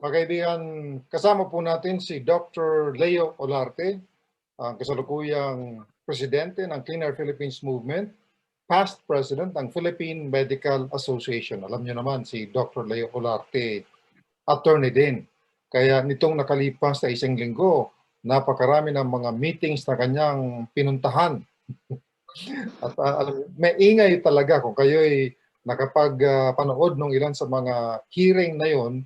Mga kaibigan, kasama po natin si Dr. Leo Olarte, ang kasalukuyang presidente ng Clean Air Philippines Movement, past president ng Philippine Medical Association. Alam niyo naman si Dr. Leo Olarte, attorney din. Kaya nitong nakalipas na isang linggo, napakarami ng mga meetings na kanyang pinuntahan. At may ingay talaga kung kayo'y nakapag-panood ng ilan sa mga hearing na yon,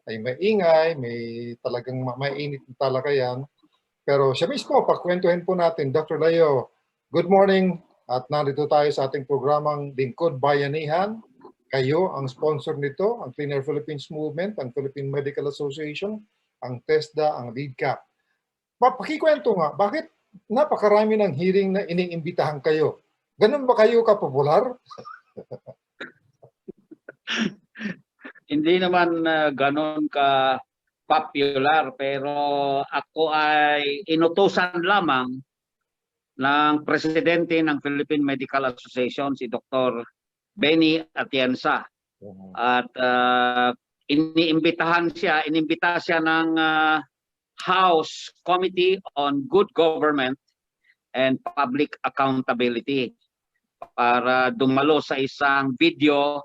ay may ingay, may talagang mainit na talakayan. Pero siya mismo, pakwentuhin po natin. Dr. Leo, good morning at nandito tayo sa ating programang Lingkod Bayanihan. Kayo ang sponsor nito, ang Clean Air Philippines Movement, ang Philippine Medical Association, ang TESDA, ang LEADCAP. Pakikwento nga, bakit napakarami ng hearing na iniimbitahan kayo? Ganun ba kayo kapopular? Hindi naman ganon ka popular, pero ako ay inutusan lamang ng presidente ng Philippine Medical Association, si Dr. Benny Atienza. At inimbita siya ng House Committee on Good Government and Public Accountability para dumalo sa isang video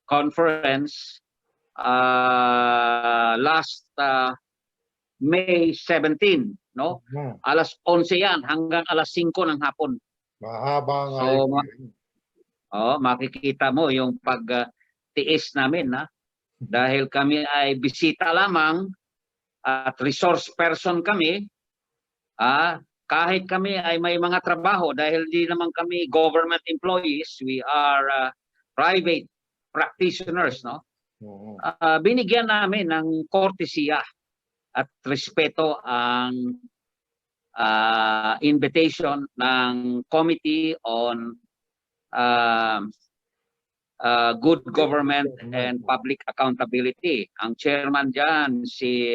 conference last May 17, no? Alas 11 yan hanggang alas 5 ng hapon. Mahaba nga. So, makikita mo yung pagtiis namin, ha? Dahil kami ay bisita lamang at resource person kami, kahit kami ay may mga trabaho dahil di naman kami government employees, we are private practitioners, no? Binigyan namin ng kortesiya at respeto ang invitation ng Committee on Good Government and Public Accountability. Ang chairman dyan, si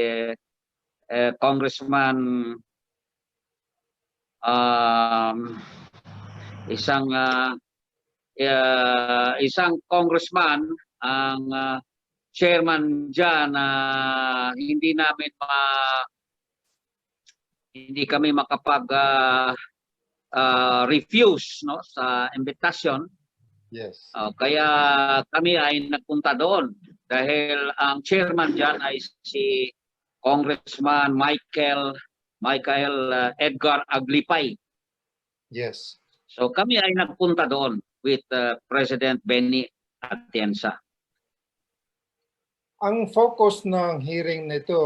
Congressman, isang congressman ang chairman dyan na hindi kami makapag refuse, no, sa invitation. Yes. Kaya kami ay nagpunta doon dahil ang chairman dyan ay si Congressman Michael Edgar Aglipay. Yes. So kami ay nagpunta doon with President Benny Atienza. Ang focus ng hearing nito,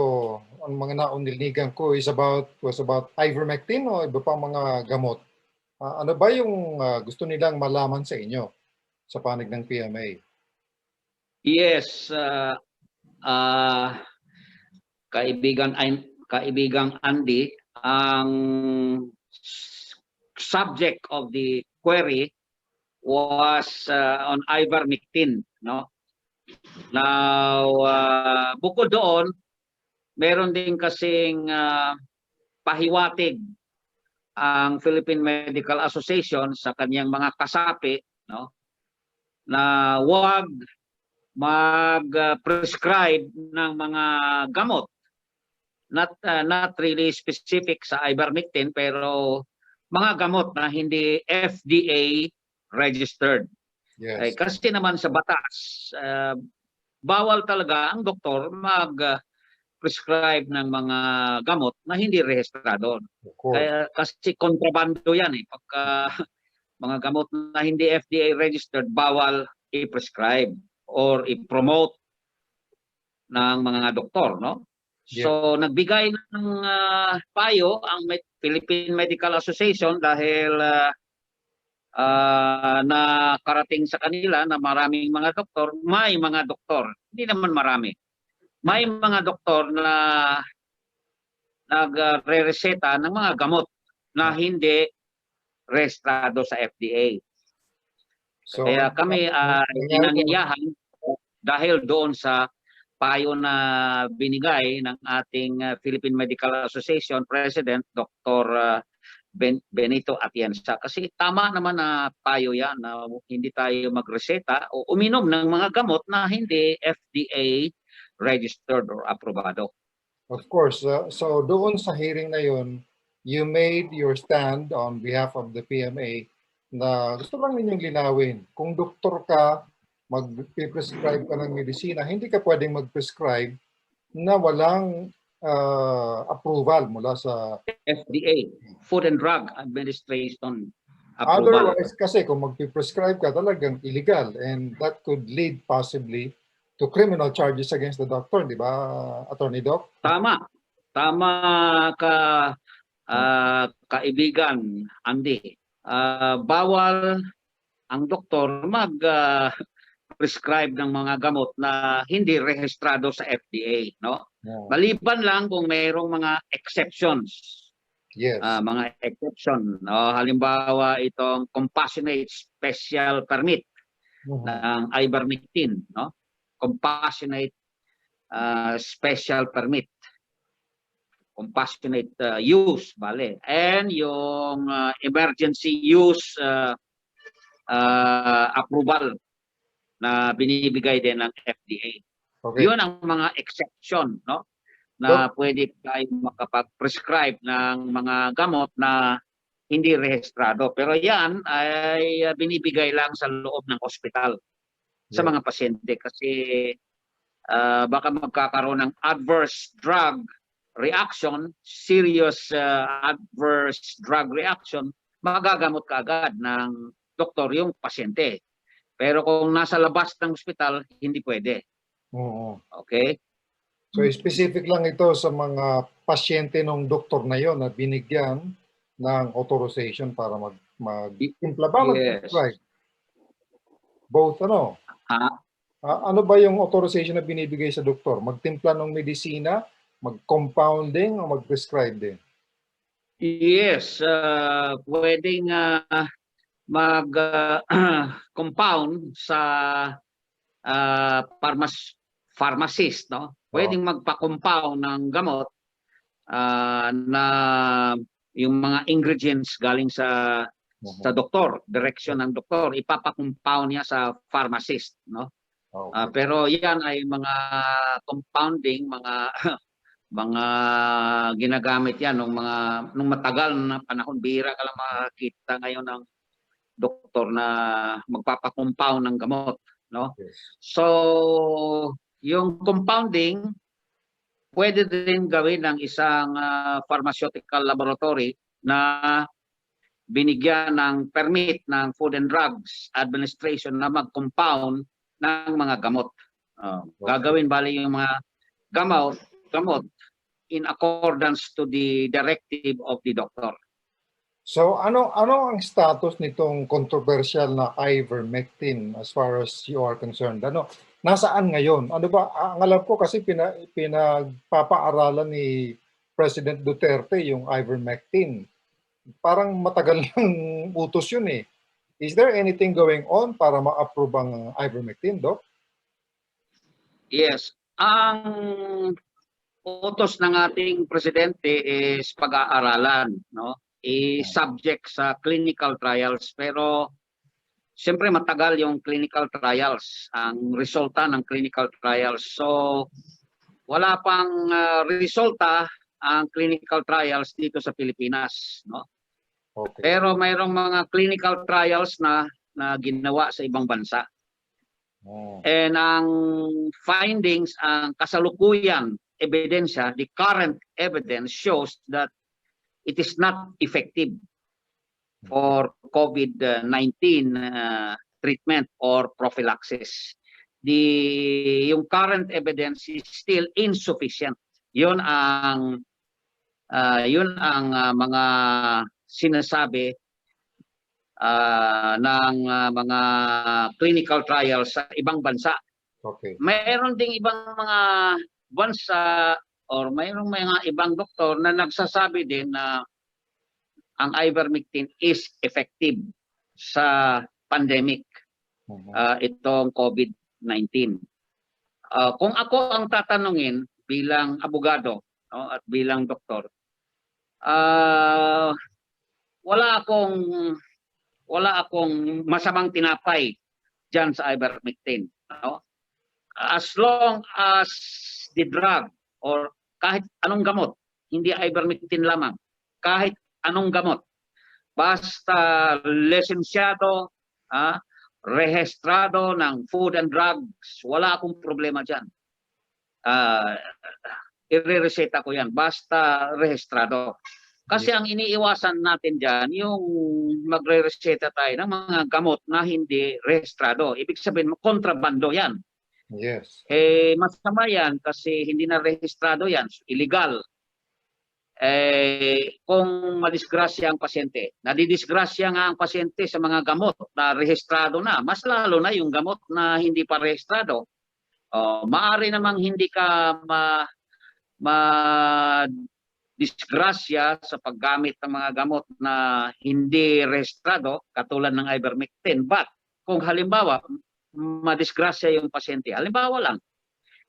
ang mga naunilnigan ko was about ivermectin o iba pang mga gamot. Ano ba yung gusto nilang malaman sa inyo sa panig ng PMA? Yes, kaibigang Andy, ang subject of the query was on ivermectin, no? Now, bukod doon, meron din kasing pahiwatig ang Philippine Medical Association sa kanyang mga kasapi, no, na huwag mag-prescribe ng mga gamot, not really specific sa ivermectin, pero mga gamot na hindi FDA registered. Yes. Kasi naman sa batas, bawal talaga ang doktor mag-prescribe ng mga gamot na hindi rehistrado. Kasi kontrabando yan eh. Pagka mga gamot na hindi FDA registered, bawal i-prescribe or i-promote ng mga doktor, no? Yeah. So nagbigay ng payo ang Philippine Medical Association dahil nakarating sa kanila na maraming mga doktor, may mga doktor, hindi naman marami, may mga doktor na nagre-reseta ng mga gamot na hindi rehistrado sa FDA. So, kaya kami inanyayahan dahil doon sa payo na binigay ng ating Philippine Medical Association President, Dr. Benito Atienza. Kasi tama naman na payo yan na hindi tayo magreseta o uminom ng mga gamot na hindi FDA registered or aprobado. Of course. So doon sa hearing na yun, you made your stand on behalf of the PMA na gusto lang ninyong linawin. Kung doktor ka, mag-prescribe ka ng medisina, hindi ka pwedeng mag-prescribe na walang approval mula sa FDA, Food and Drug Administration approval. otherwise, kasi kung mag-prescribe ka talagang illegal and that could lead possibly to criminal charges against the doctor, di ba, Attorney Doc? Tama. Tama ka, kaibigan Andy. Bawal ang doktor mag-prescribe ng mga gamot na hindi rehistrado sa FDA, no? Maliban lang kung mayroong mga exceptions. Yes. Mga exception, no? Halimbawa itong compassionate special permit ng ivermectin, no? Compassionate special permit, compassionate use, bale, and yung emergency use approval na binibigay din ng FDA. Okay. Yun ang mga exception, no, na pwede tayo makapag-prescribe ng mga gamot na hindi rehistrado. Pero yan ay binibigay lang sa loob ng ospital sa mga pasyente kasi baka magkakaroon ng adverse drug reaction, serious adverse drug reaction, magagamot ka agad ng doktor yung pasyente. Pero kung nasa labas ng ospital, hindi pwede. Okay? So specific lang ito sa mga pasyente ng doktor na yon na binigyan ng authorization para mag-timpla ba mag-prescribe? Both ano? Ano ba yung authorization na binibigay sa doktor? Magtimpla ng medisina, mag-compounding o mag-prescribe din? Yes, pwedeng mag-compound sa pharmacist, no? Pwedeng magpa-compound ng gamot na yung mga ingredients galing sa doktor, direction ng doktor, ipapa-compound niya sa pharmacist, no? Pero yan ay mga compounding, mga ginagamit yan nung matagal na panahon. Bihira ka lang makakita ngayon ng doktor na magpapa-compound ng gamot, no? So yung compounding pwede din gawin ng isang pharmaceutical laboratory na binigyan ng permit ng Food and Drugs Administration na mag-compound ng mga gamot. Gagawin bali yung mga gamot in accordance to the directive of the doctor. So ano ang status nitong controversial na ivermectin as far as you are concerned? Nasaan ngayon? Ano ba? Ang alam ko kasi pinagpapaaralan ni President Duterte yung ivermectin. Parang matagal ng utos yun eh. Is there anything going on para ma-approve ang ivermectin, Doc? Yes. Ang utos ng ating presidente is pag-aaralan, no? Subject sa clinical trials, pero siyempre matagal yung clinical trials, ang resulta ng clinical trials. So wala pang resulta ang clinical trials dito sa Pilipinas, no? Okay. Pero mayroong mga clinical trials na ginawa sa ibang bansa. And ang findings, ang kasalukuyan ebidensya, the current evidence shows that it is not effective for COVID-19 treatment or prophylaxis. Yung current evidence is still insufficient. Yun ang mga sinasabi ng mga clinical trials sa ibang bansa. Okay. Mayroon ding ibang mga bansa or mayroong mga ibang doktor na nagsasabi din na ang ivermectin is effective sa pandemic, itong COVID-19. Kung ako ang tatanungin bilang abogado, no, at bilang doktor, wala akong masamang tinapay diyan sa ivermectin, no? as long as the drug or kahit anong gamot, hindi ivermectin lamang, kahit anong gamot, basta lisensyado, rehistrado ng Food and Drugs, wala akong problema dyan. I-reseta ko yan, basta rehistrado. Kasi ang iniiwasan natin dyan, yung magre-reseta tayo ng mga gamot na hindi rehistrado. Ibig sabihin, kontrabando yan. Yes. Masama yan kasi hindi na rehistrado yan, illegal. Kung madisgrasya ang pasyente, nadidisgrasya nga ang pasyente sa mga gamot na rehistrado na, mas lalo na yung gamot na hindi pa rehistrado. Maari namang hindi ka disgrasya sa paggamit ng mga gamot na hindi rehistrado, katulad ng ivermectin. But kung halimbawa, madisgrasya yung pasyente, halimbawa lang,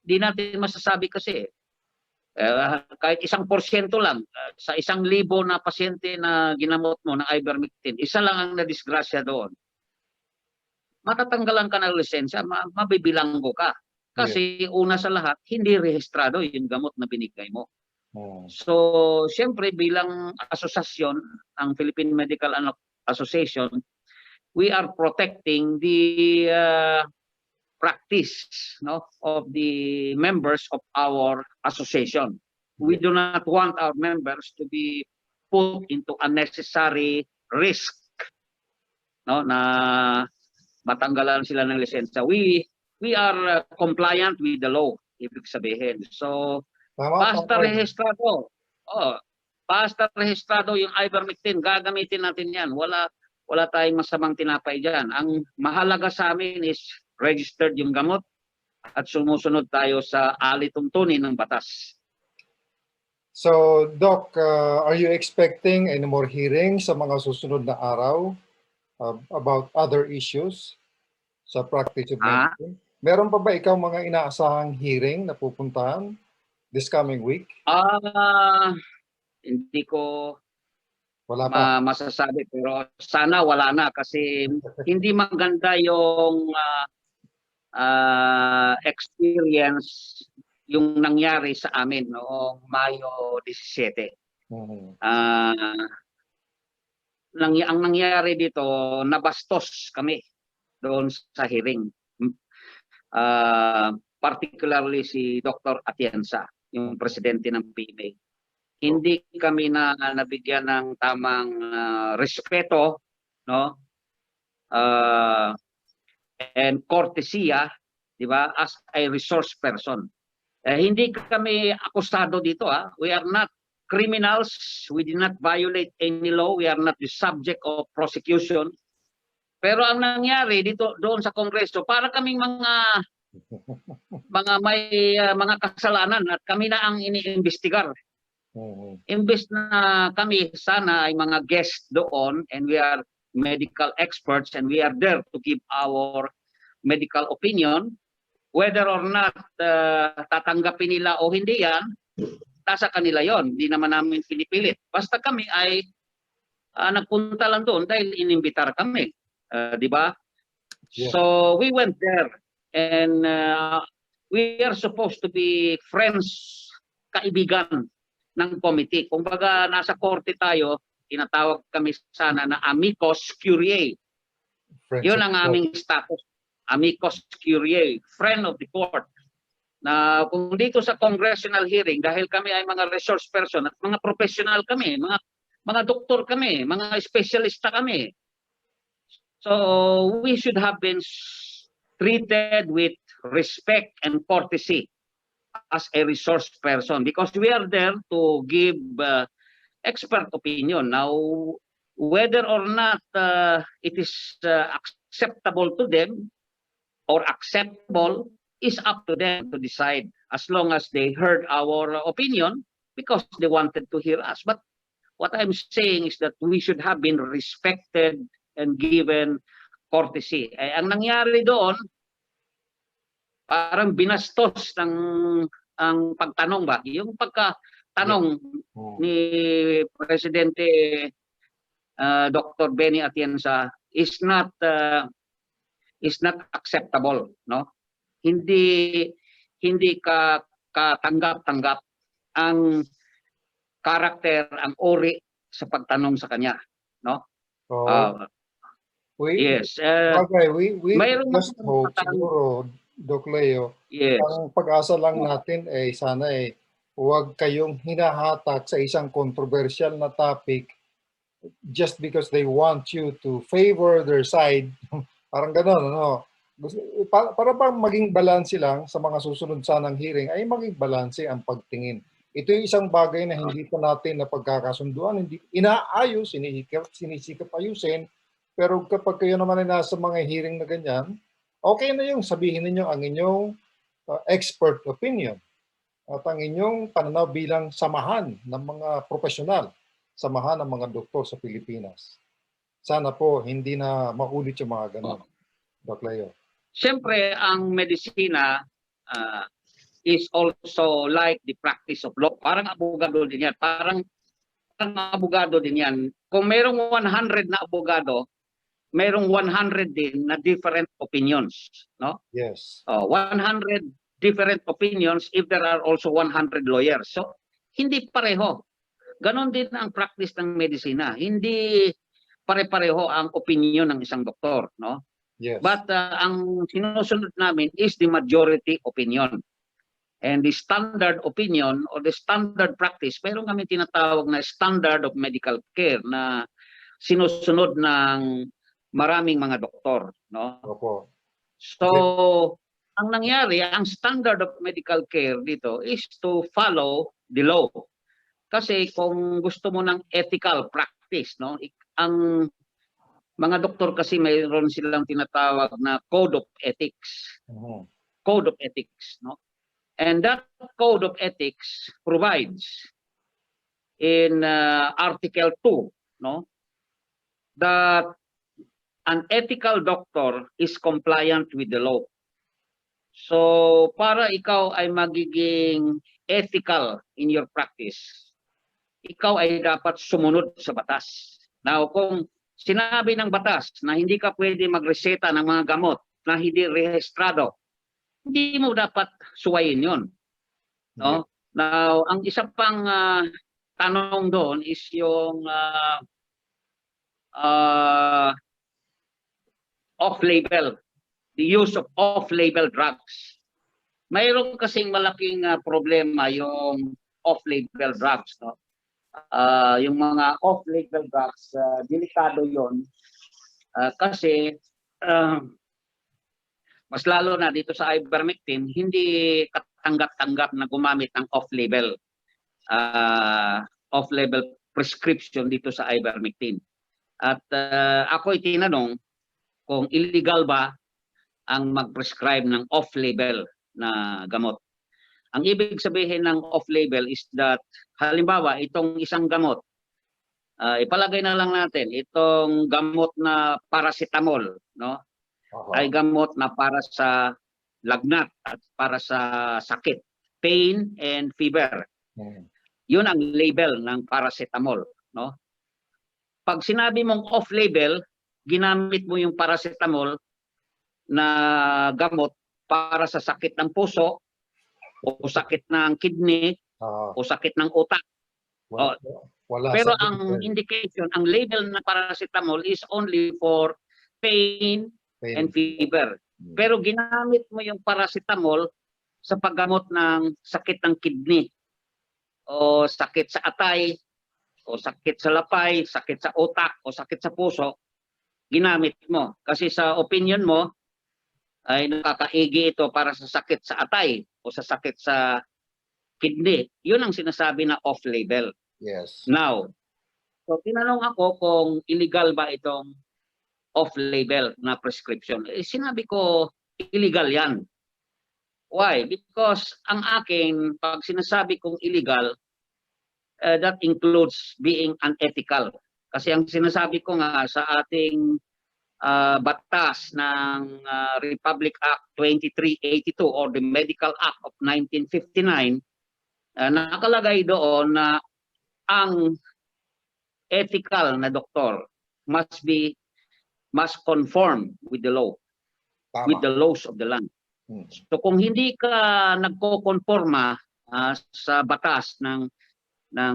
di natin masasabi kasi, kahit 1% lang, sa 1,000 na pasyente na ginamot mo ng ivermectin, isa lang ang nadisgrasya doon, matatanggalan ka ng lisensya, mabibilanggo ka. Kasi una sa lahat, hindi rehistrado yung gamot na binigay mo. So, siyempre bilang asosasyon, ang Philippine Medical Association, we are protecting the practice, no, of the members of our association. We do not want our members to be put into unnecessary risk, no, na matanggalan sila ng lisensya. We are compliant with the law, ibig sabihin. So, basta rehistrado. Basta rehistrado yung ivermectin, gagamitin natin yan. Wala tayong masamang tinapay dyan. Ang mahalaga sa amin is registered yung gamot at sumusunod tayo sa alituntunin ng batas. So, Doc, are you expecting any more hearings sa mga susunod na araw about other issues sa practice of medicine? Meron pa ba ikaw mga inaasahang hearing na pupuntahan this coming week? Hindi ko wala pa masasabi, pero sana wala na kasi hindi maganda yung experience yung nangyari sa amin noong Mayo 17. Ang nangyari dito, nabastos kami doon sa hearing. Particularly si Dr. Atienza, yung presidente ng PMA. Hindi kami nabigyan ng tamang respeto, no? And courtesya, di ba, as a resource person. Hindi kami akusado dito, We are not criminals. We did not violate any law. We are not the subject of prosecution. Pero ang nangyari dito doon sa Kongreso, para kaming mga kasalanan at kami na ang iniimbestigar. Imbes na kami sana ay mga guest doon, and we are medical experts and we are there to give our medical opinion, whether or not tatanggapin nila o hindi yan, nasa kanila yon. Hindi naman namin pinipilit. Basta kami ay nagpunta lang doon dahil inimbitar kami. Di ba? Yeah. So we went there and we are supposed to be friends, kaibigan ng committee. Kung baga nasa korte tayo, tinatawag kami sana na amicus curiae. Yun ang aming status. Amicus curiae, friend of the court. Na kung dito sa congressional hearing, dahil kami ay mga resource person at mga professional kami, mga doktor kami, mga espesyalista kami. So we should have been treated with respect and courtesy as a resource person, because we are there to give expert opinion. Now, whether or not it is acceptable to them or acceptable is up to them to decide, as long as they heard our opinion because they wanted to hear us. But what I'm saying is that we should have been respected and given courtesy. Ang nangyari doon, parang binastos ang pagtanong ba? Yung pagkatanong ni Presidente Dr. Benny Atienza is not acceptable, no? Hindi hindi ka katanggap-tanggap ang karakter, ang uri sa pagtanong sa kanya, no? So, we, Yes. bagay, we Mayroong just mga hope, parang siguro, Doc Leo, yes. ang pag-asa lang natin ay sana huwag kayong hinahatak sa isang controversial na topic just because they want you to favor their side. Parang gano'n, ano? Para bang maging balanse lang sa mga susunod sanang hearing ay maging balanse ang pagtingin. Ito yung isang bagay na hindi pa natin na pagkakasunduan, hindi inaayos, sinisikap ayusin, pero kapag kayo naman ay nasa mga hearing na ganyan, okay na yung sabihin ninyo ang inyong expert opinion at ang inyong pananaw bilang samahan ng mga profesional, samahan ng mga doktor sa Pilipinas. Sana po hindi na maulit yung mga ganon, Doc Leo. Siyempre, ang medisina is also like the practice of law. Parang abogado din yan. Parang abogado din yan. Kung mayroong 100 na abogado, mayroong 100 din na different opinions, no? Yes. 100 different opinions if there are also 100 lawyers. So, hindi pareho. Ganon din ang practice ng medisina. Hindi pare-pareho ang opinion ng isang doktor, no? Yes. But ang sinusunod namin is the majority opinion. And the standard opinion or the standard practice, meron kami tinatawag na standard of medical care na sinusunod ng maraming mga doktor, no? Opo. So, ang nangyari, ang standard of medical care dito is to follow the law. Kasi kung gusto mo ng ethical practice, no? Ang mga doktor kasi mayroon silang tinatawag na code of ethics. Code of ethics, no? And that code of ethics provides in Article 2, no, that an ethical doctor is compliant with the law. So, para ikaw ay magiging ethical in your practice, ikaw ay dapat sumunod sa batas. Now, kung sinabi ng batas na hindi ka pwede magreseta ng mga gamot na hindi rehistrado, hindi mo dapat suwayin yun. No? Now, ang isa pang tanong doon is yung off-label, the use of off-label drugs. Mayroon kasing malaking problema yung off-label drugs. No? Yung mga off-label drugs, delikado yon kasi mas lalo na dito sa ivermectin, hindi katanggap-tanggap na gumamit ng off-label prescription dito sa ivermectin. At ako ay tinanong kung illegal ba ang mag-prescribe ng off-label na gamot. Ang ibig sabihin ng off-label is that, halimbawa, itong isang gamot, ipalagay na lang natin, itong gamot na paracetamol, no? Ay gamot na para sa lagnat at para sa sakit, pain and fever. Yun ang label ng paracetamol, no? Pag sinabi mong off-label, ginamit mo yung paracetamol na gamot para sa sakit ng puso o sakit ng kidney o sakit ng utak. Pero ang indication, ang label ng paracetamol is only for pain and fever. Pero ginamit mo yung paracetamol sa paggamot ng sakit ng kidney o sakit sa atay o sakit sa lapay, sakit sa utak o sakit sa puso, ginamit mo. Kasi sa opinion mo ay nakakaigi ito para sa sakit sa atay o sa sakit sa kidney. Yun ang sinasabi na off-label. Yes. Now, so tinanong ako kung illegal ba itong off-label na prescription. Sinabi ko, illegal yan. Why? Because ang akin, pag sinasabi kong illegal, that includes being unethical. Kasi ang sinasabi ko nga sa ating batas ng Republic Act 2382 or the Medical Act of 1959, nakalagay doon na ang ethical na doktor must conform with the law, with the laws of the land. So kung hindi ka nagko-konforma sa batas ng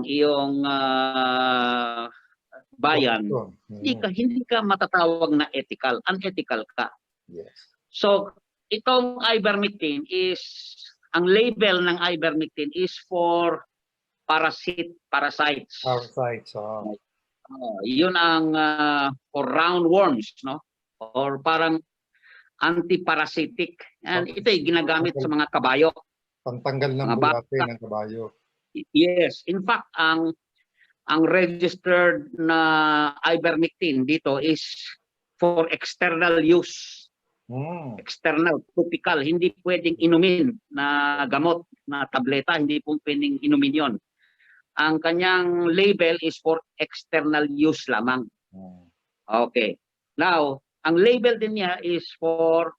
iyong bayan, hindi ka matatawag na ethical, unethical ka. Yes. So itong ivermectin ang label ng ivermectin is for parasites. Parasites. Yun ang for roundworms, no? Or parang anti-parasitic. And ito ay ginagamit sa mga kabayo. Pantanggal ng bulate ng kabayo. Yes. In fact, ang registered na ivermectin dito is for external use. External, topical. Hindi pwedeng inumin na gamot, na tableta. Hindi po pwedeng inumin yon. Ang kanyang label is for external use lamang. Okay. Now, ang label din niya is for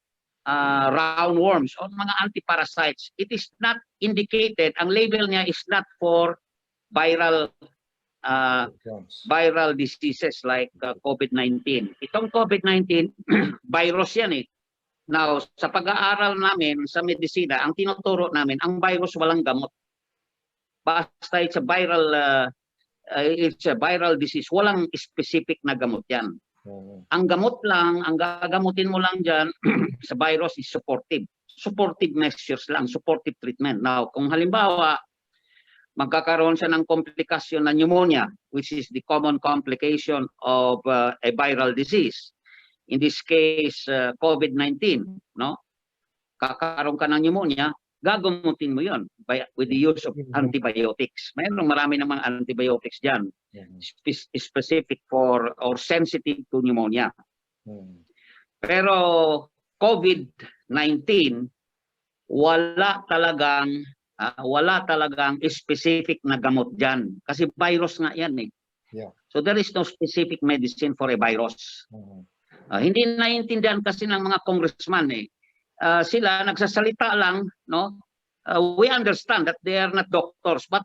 roundworms o mga antiparasites. It is not indicated, ang label niya is not for viral diseases like COVID-19. Itong COVID-19, virus yan eh. Now, sa pag-aaral namin sa medisina, ang tinuturo namin, ang virus walang gamot. Basta it's a viral disease, walang specific na gamot yan. Ang gamot lang, ang gagamutin mo lang dyan sa virus is supportive. Supportive measures lang, supportive treatment. Now, kung halimbawa, magkakaroon siya ng komplikasyon na pneumonia, which is the common complication of a viral disease. In this case, COVID-19, no? Kakaroon ka ng pneumonia, gagamutin mo yun with the use of antibiotics. Marami ng mga antibiotics dyan, specific for or sensitive to pneumonia. Pero COVID-19, wala talagang specific na gamot dyan. Kasi virus nga yan eh. So there is no specific medicine for a virus. Hindi naiintindihan kasi ng mga congressman eh. Sila nagsasalita lang, no? We understand that they are not doctors, but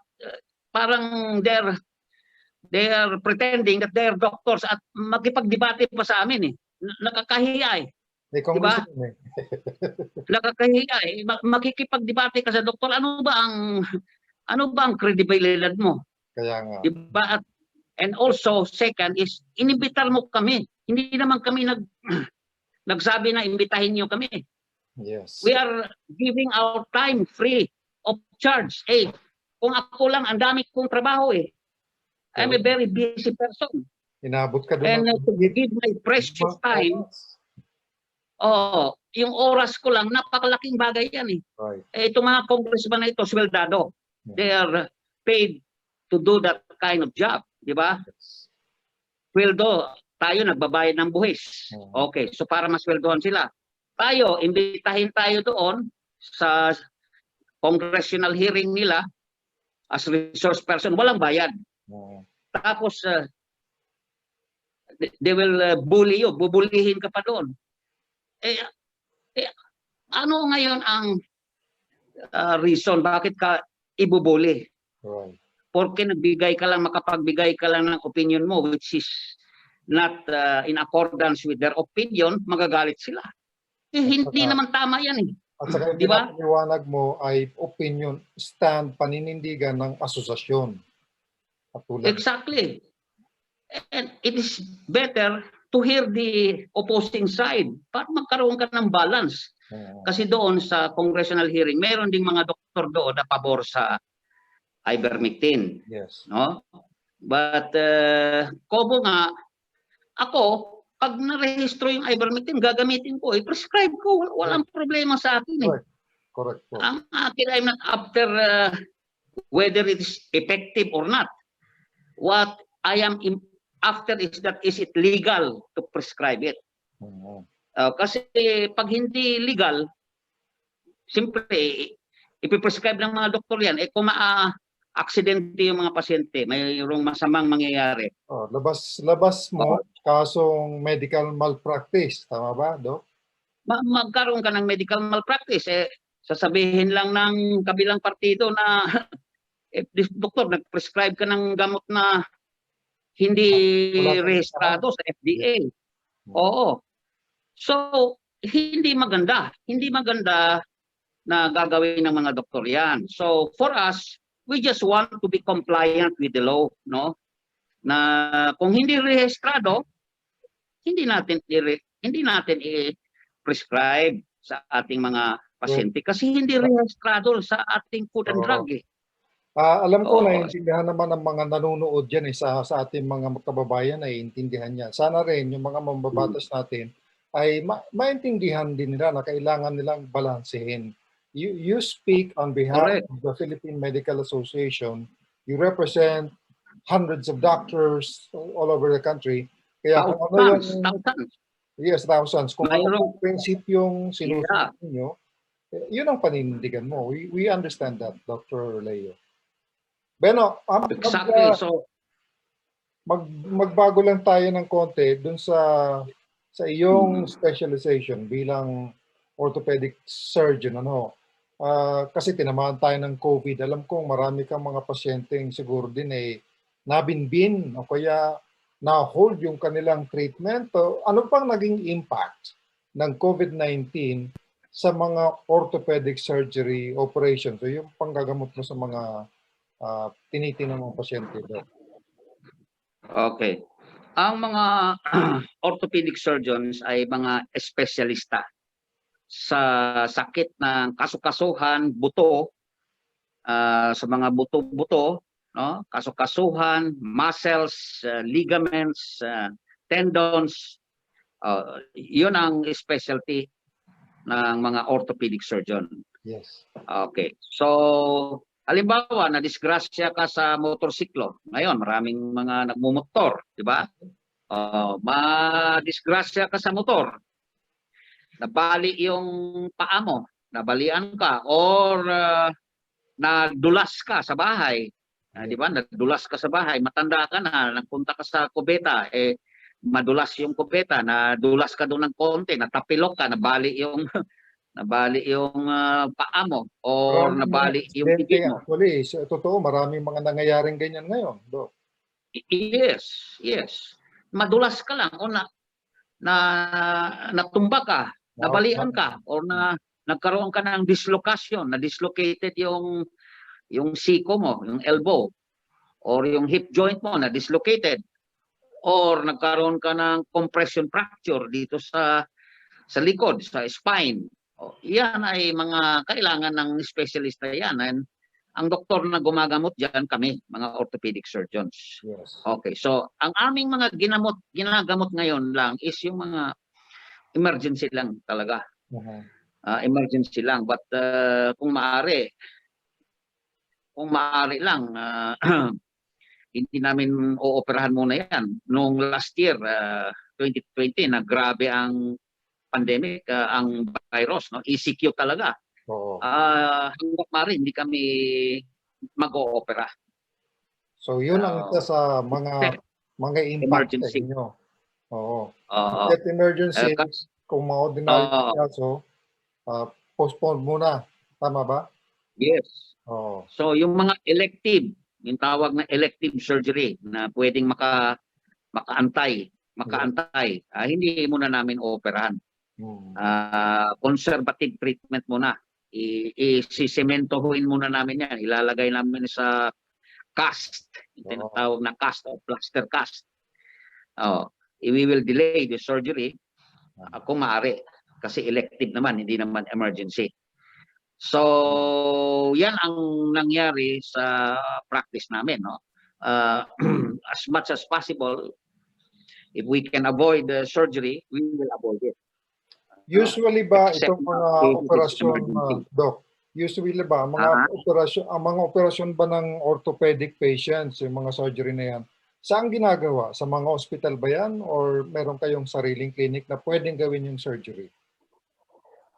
parang they are pretending that they are doctors at makipagdebate pa sa amin eh. Nakakahiya eh. Diba? Nakakahiya eh. Makikipagdebate ka sa doktor, ano ba ang credibility mo? Kaya nga. Diba? And also, second is, inimbitar mo kami. Hindi naman kami nagsabi na imbitahin niyo kami. Yes. We are giving our time free of charge. Eh, kung ako lang, ang dami kong trabaho eh. I'm a very busy person. Inabot ka doon. And to give my precious time, yung oras ko lang, napakalaking bagay yan eh. Right. Eh, itong mga congressman na ito, sweldado. They are paid to do that kind of job. Di ba? Sweldo, tayo nagbabayad ng buwis. Okay, so para masweldohan sila. Tayo, imbitahin tayo doon sa congressional hearing nila as resource person, walang bayad. Tapos, they will bully you, bubulihin ka pa doon. Ano ngayon ang reason bakit ka ibubuli? Right. Porque nagbigay ka lang, makapagbigay ka lang ng opinion mo which is not in accordance with their opinion, magagalit sila. Hindi naman tama yan eh. At saka yung pinapaliwanag mo ay opinion, stand, paninindigan ng asosasyon. Exactly. And it is better to hear the opposing side para magkaroon ka ng balance. Kasi doon sa congressional hearing, meron ding mga doktor doon na pabor sa ivermectin. Yes. No? But kobo nga, ako, pag narehistro yung ivermectin, gagamitin ko. I-prescribe ko. Walang problema sa akin. Eh. Correct. Ang akin, I'm not after whether it is effective or not. What I am after is that is it legal to prescribe it. Kasi pag hindi legal, siyempre, ipiprescribe ng mga doktor yan. Kung aksidente yung mga pasyente, mayroong masamang mangyayari. Labas mo kasong medical malpractice. Tama ba, Doc? Magkaroon ka ng medical malpractice. Sasabihin lang ng kabilang partido na doktor, nag-prescribe ka ng gamot na hindi rehistrado sa FDA. Oo. So, hindi maganda. Hindi maganda na gagawin ng mga doktor yan. So for us, we just want to be compliant with the law, no? Na kung hindi rehistrado, hindi natin i-prescribe sa ating mga pasyente kasi hindi rehistrado sa ating food and drug. Alam ko Oo. naiintindihan naman ng mga nanonood dyan sa ating mga kababayan, naiintindihan yan. Sana rin yung mga mambabatas natin ay maintindihan din nila na kailangan nilang balansehin. You speak on behalf Correct. of the Philippine Medical Association. You represent hundreds of doctors all over the country. Kaya kung ano yung Thousands. yes, thousands. Kung ano Mayroong- yung prinsipyong sinusunod Yeah. ninyo, yun ang paninindigan mo. We understand that, Dr. Leo. Beno, Exactly. So magbago lang tayo ng konti dun sa iyong specialization bilang orthopedic surgeon, ano? Kasi tinamaan tayo ng COVID. Alam kong marami kang mga pasyenteng siguro din nabinbin o kaya na-hold yung kanilang treatment. Ano pang naging impact ng COVID-19 sa mga orthopedic surgery operations? So yung panggagamot mo sa mga tinitingnan ng pasyente doon. okay. Ang mga orthopedic surgeons ay mga espesyalista sa sakit ng kasukasuhan, buto, sa mga buto-buto, no? Kasukasuhan, muscles, ligaments, tendons. Yun ang specialty ng mga orthopedic surgeon. Yes. Okay. So, halimbawa, na-disgrasya ka sa motorsiklo. Ngayon, maraming mga nagmumotor, di ba? Ma-disgrasya ka sa motor. Nabali yung paa mo, nabalian ka, or nadulas ka sa bahay. Di ba? Nadulas ka sa bahay, matanda ka na, nagpunta ka sa kubeta, madulas yung kubeta, nadulas ka doon ng konti, natapilok ka, nabali yung paa mo or nabali yung bibig mo. Actually, totoo, maraming mga nangyayaring ganyan ngayon. Yes, yes. Madulas ka lang o natumba ka, nabalian ka, or nagkaroon ka ng dislocation, na-dislocated yung siko mo, yung elbow, or yung hip joint mo na dislocated, or nagkaroon ka ng compression fracture dito sa likod, sa spine. Yan ay mga kailangan ng specialista yan. And ang doktor na gumagamot dyan, kami, mga orthopedic surgeons. Yes. Okay, so ang aming mga ginagamot ngayon lang is yung mga emergency lang talaga. Emergency lang. But kung maaari lang, hindi namin ooperahan muna yan. Noong last year, 2020, na grabe ang pandemic, ang virus, no? ECQ talaga. Hanggang maaari, hindi kami mag-oopera. So yun ang isa sa mga impact sa inyo. At emergency, kung mga ordinary kaso, postpone muna. Tama ba? Yes. So yung mga elective, yung tawag na elective surgery na pwedeng makaantay, hindi muna namin ooperahan. Conservative treatment muna. Isisementohin muna namin yan. Ilalagay namin sa cast. Yung tinatawag na cast o plaster cast. We will delay the surgery kung maaari. Kasi elective naman, hindi naman emergency. So, yan ang nangyari sa practice namin. No? As much as possible, if we can avoid the surgery, we will avoid it. Usually ba itong mga operasyon, Doc? Usually ba ang mga operasyon ba ng orthopedic patients, yung mga surgery na yan, saan ginagawa? Sa mga hospital ba yan or meron kayong sariling clinic na pwedeng gawin yung surgery?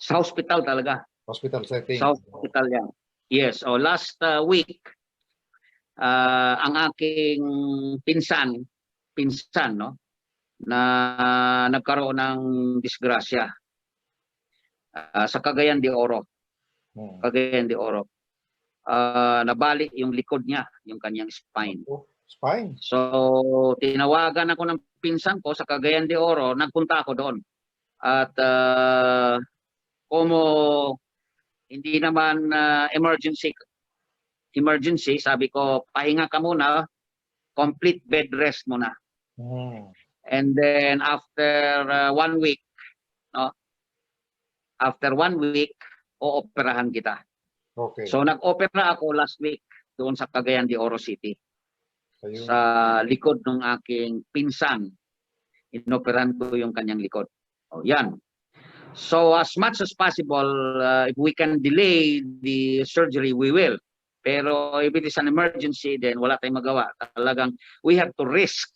Sa hospital talaga. Hospital setting. Sa hospital yan. Yes. Last week, ang aking pinsan, no, na nagkaroon ng disgrasya sa Cagayan de Oro. Cagayan de Oro. Nabali yung likod niya, yung kanyang spine. Spine? So, tinawagan ako ng pinsan ko sa Cagayan de Oro, nagpunta ako doon. At kung hindi naman emergency, sabi ko, pahinga ka muna, complete bed rest muna. And then after 1 week, no? After 1 week, ooperahan kita. Okay. So nag-opera ako last week doon sa Cagayan de Oro City. Ayun. Sa likod ng aking pinsan. Inoperahan ko yung kanyang likod. O yan. So as much as possible, if we can delay the surgery, we will. Pero if it is an emergency, then wala tayong magawa. Talagang we have to risk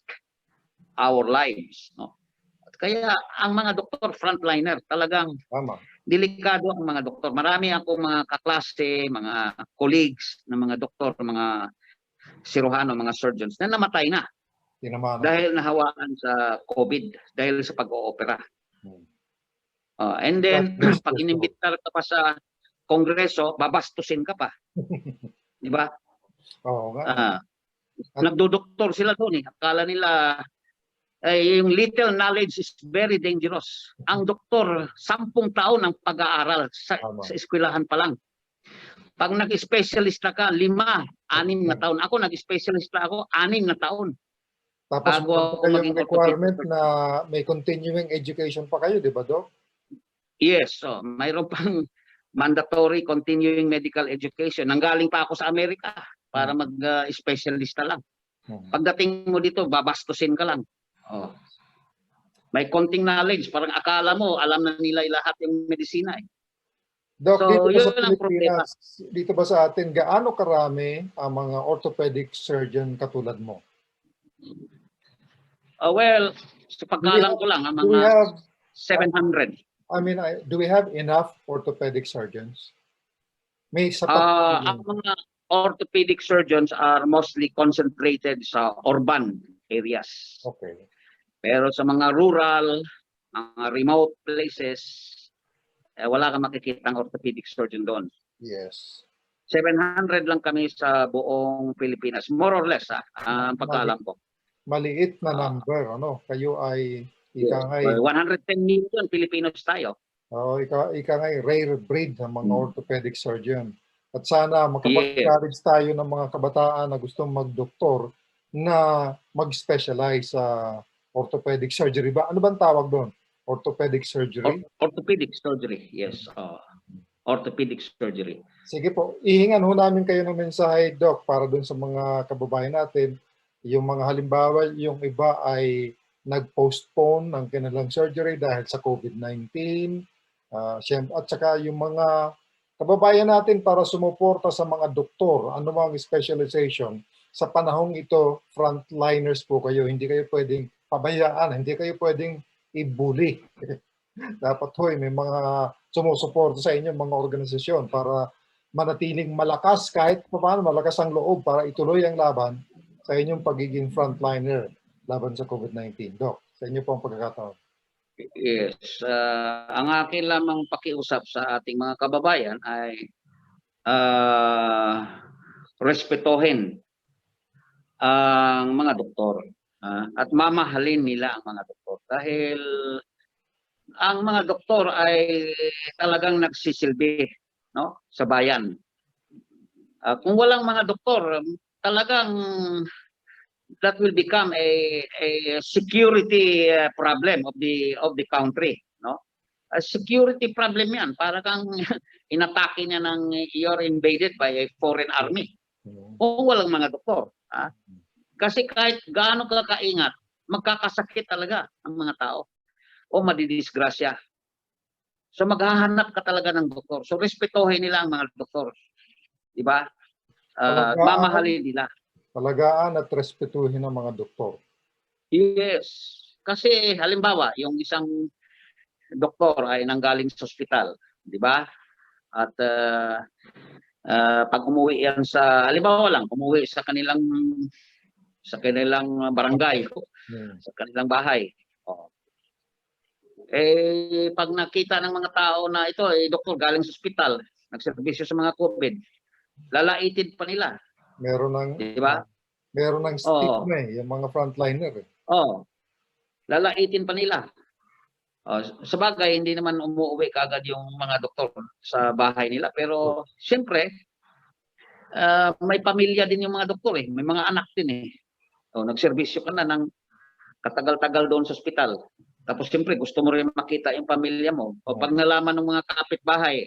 our lives. No? At kaya ang mga doktor, frontliner, talagang Tama. delikado ang mga doktor. Marami akong mga kaklase, mga colleagues ng mga doktor, mga siruhano, mga surgeons na namatay na. Tinamaan. Dahil nahawakan sa COVID, dahil sa pag-oopera. And then, pag inimbitar ka pa sa kongreso, babastusin ka pa. Di ba? Oo nga. Nagdodoktor sila doon eh. Akala nila, yung little knowledge is very dangerous. Ang doktor, 10 taon ang pag-aaral sa eskwelahan pa lang. Pag nag-specialista ka, 5, 6 na taon. Ako, nag-specialista ako, 6 na taon. Tapos yung requirement na may continuing education pa kayo, di ba, Doc? Yes, so mayroon pang mandatory continuing medical education. Nanggaling pa ako sa Amerika para mag-specialista lang. Pagdating mo dito, babastusin ka lang. May konting knowledge, parang akala mo, alam na nila lahat yung medisina eh. Doc, So, dito ba sa yun ang problema. Pilipinas, dito ba sa atin, gaano karami ang mga orthopedic surgeon katulad mo? Well, sa pagkalang ko lang, ang mga 700. I mean, do we have enough orthopedic surgeons? May sapat. Ang mga orthopedic surgeons are mostly concentrated sa urban areas. Okay. Pero sa mga rural, mga remote places, wala kang makikita ang orthopedic surgeon doon. Yes. 700 lang kami sa buong Pilipinas. More or less, ang pagkaalam ko. Maliit na number, ano? Kayo ay ika ngay 110 million Filipinos tayo. Ika ngay rare breed ng mga orthopedic surgeon. At sana makapag-encourage tayo ng mga kabataan na gustong magdoktor na mag-specialize sa orthopedic surgery ba? Ano bang tawag doon? Orthopedic surgery? Orthopedic surgery, yes. Orthopedic surgery. Sige po, ihingan ho namin kayo ng mensahe, Doc, para doon sa mga kababayan natin. Yung mga halimbawa, yung iba ay nag-postpone ng kanilang surgery dahil sa COVID-19. At saka yung mga kababayan natin para sumuporta sa mga doktor, anumang specialization. Sa panahong ito, frontliners po kayo. Hindi kayo pwedeng pabayaan, hindi kayo pwedeng i-bully. Dapat may mga sumusuporta sa inyo, mga organisasyon para manatiling malakas kahit paano malakas ang loob para ituloy ang laban sa inyong pagiging frontliner laban sa COVID-19. Doc, sa inyo po ang pagkakataon. Yes. Ang akin lamang pakiusap sa ating mga kababayan ay respetuhin ang mga doktor at mamahalin nila ang mga doktor. Dahil ang mga doktor ay talagang nagsisilbi, no, sa bayan. Kung walang mga doktor, talagang that will become a security problem of the country, no? A security problem 'yan, para kang inatake niya ng you're invaded by a foreign army. Kung walang mga doktor, kasi kahit gaano ka kaingat, magkakasakit talaga ang mga tao o madidisgrasya. So maghahanap ka talaga ng doktor. So respetuhin nila ang mga doktor. 'Di ba? Mamahalin nila. Palagaan at respetuhin ang mga doktor. Yes. Kasi halimbawa, yung isang doktor ay nanggaling sa ospital, 'di ba? At pag umuwi yan sa, halimbawa lang, umuwi sa kanilang barangay, sa kanilang bahay. Pag nakita ng mga tao na ito ay doktor galing sa ospital, nagserbisyo sa mga COVID, lalaitin pa nila. Meron ng, diba? Meron ng stigma yung mga frontliner. Lalaitin pa nila. Sabagay, hindi naman umuwi kaagad yung mga doktor sa bahay nila. Pero siyempre, may pamilya din yung mga doktor eh. May mga anak din eh. Nagserbisyo ka na ng katagal-tagal doon sa ospital. Tapos siyempre, gusto mo rin makita yung pamilya mo. O pag nalaman ng mga kapitbahay,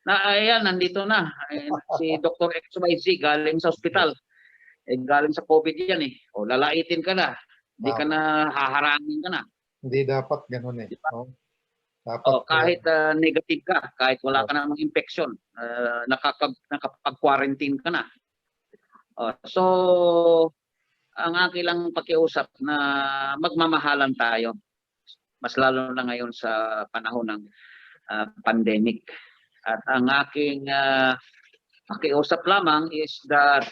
na ayan, nandito na. Si Dr. XYZ galing sa ospital. Galing sa COVID yan eh. Lalaitin ka na. Hindi ka na haharangin ka na. Hindi dapat ganun eh. Diba? No? Dapat, kahit negative ka, kahit wala ka namang infection, nakapag-quarantine ka na. So, ang aking lang pakiusap na magmamahalan tayo. Mas lalo na ngayon sa panahon ng pandemic. At ang aking pakiusap lamang is that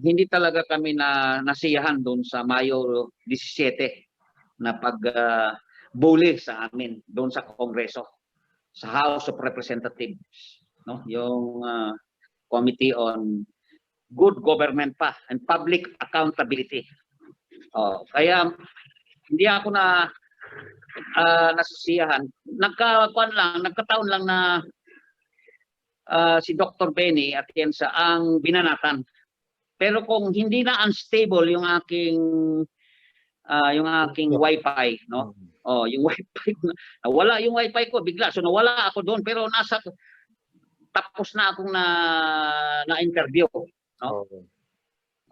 hindi talaga kami nasiyahan doon sa Mayo 17 na pag-bully sa amin doon sa Kongreso, sa House of Representatives, no? Yung Committee on Good Government pa and Public Accountability. Kaya hindi ako nasisiyahan. Nagkataon lang na si Dr. Benny Atienza ang binanatan. Pero kung hindi na unstable yung aking wifi, no? Yung wifi, nawala yung wifi ko bigla. So nawala ako doon pero tapos na akong na-interview, no?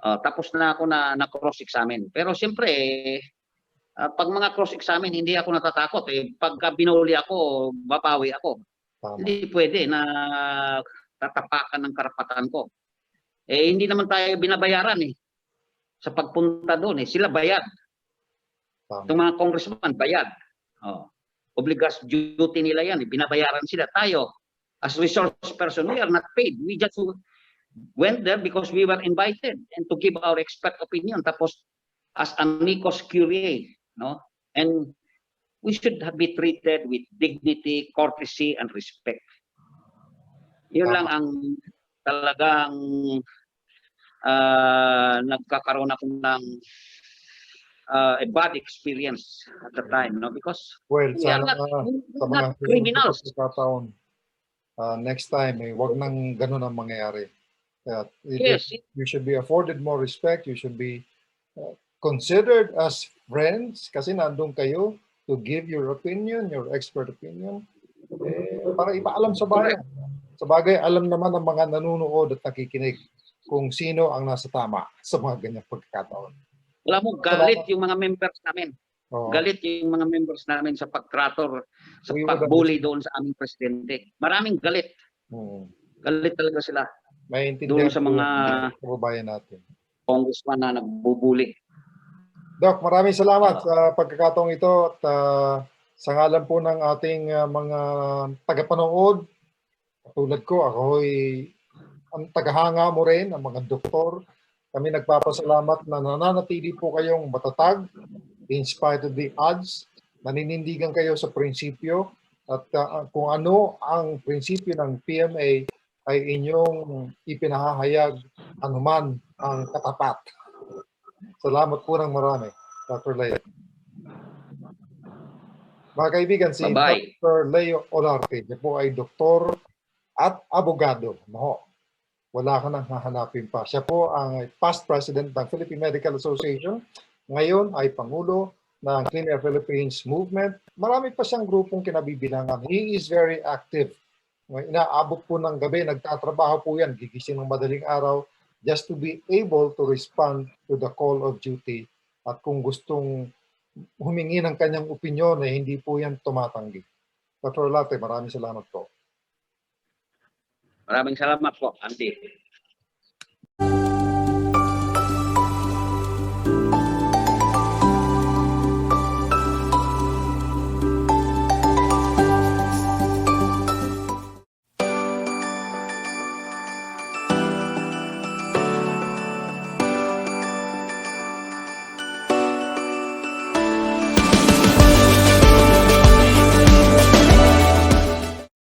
Tapos na ako na cross-examine. Pero siyempre pag mga cross-examine hindi ako natatakot pagka binuli ako, babawi ako. Hindi pwede na tatapakan ng karapatan ko. Hindi naman tayo binabayaran sa pagpunta doon sila bayad. Itong mga congressman bayad. Obligas duty nila yan, binabayaran sila. Tayo as resource person, we are not paid. We just went there because we were invited and to give our expert opinion. Tapos as amicus curiae, no? And we should be treated with dignity, courtesy, and respect. Yun lang ang talagang nagkakaroon ako ng a bad experience at the time, no? Because we are not criminals. Next time, wag nang ganun ang mangyayari. Yes. You should be afforded more respect. You should be considered as friends kasi nandun kayo to give your opinion, your expert opinion, para ipaalam sa bayan. Sa bagay, alam naman ng mga nanonood at nakikinig kung sino ang nasa tama sa mga ganyang pagkakataon. Alam mo, galit yung mga members namin. Galit yung mga members namin sa pagtrator, sa pagbully doon sa aming presidente. Maraming galit. Galit talaga sila. Doon sa mga kababayan natin. Congressman na nagbubuli. Doc, maraming salamat sa pagkakataong ito at sa ngalan po ng ating mga tagapanood, tulad ko, ako'y ang tagahanga mo rin, ang mga doktor. Kami nagpapasalamat na nananatili po kayong matatag in spite of the odds. Naninindigan kayo sa prinsipyo at kung ano ang prinsipyo ng PMA ay inyong ipinahahayag anuman ang katapat. Salamat po ng marami, Dr. Leo. Mga kaibigan, si Dr. Leo Olarte, siya po ay doktor at abogado. Wala ka nang hahanapin pa. Siya po ang past president ng Philippine Medical Association. Ngayon ay pangulo ng Clean Air Philippines Movement. Marami pa siyang grupong kinabibilangan. He is very active. Inaabot po ng gabi, nagtatrabaho po yan, gigising ng madaling araw, just to be able to respond to the call of duty. At kung gustong humingi ng kanyang opinyon, hindi po yan tumatanggi. Dr. Olarte, maraming salamat po. Maraming salamat po, Andy.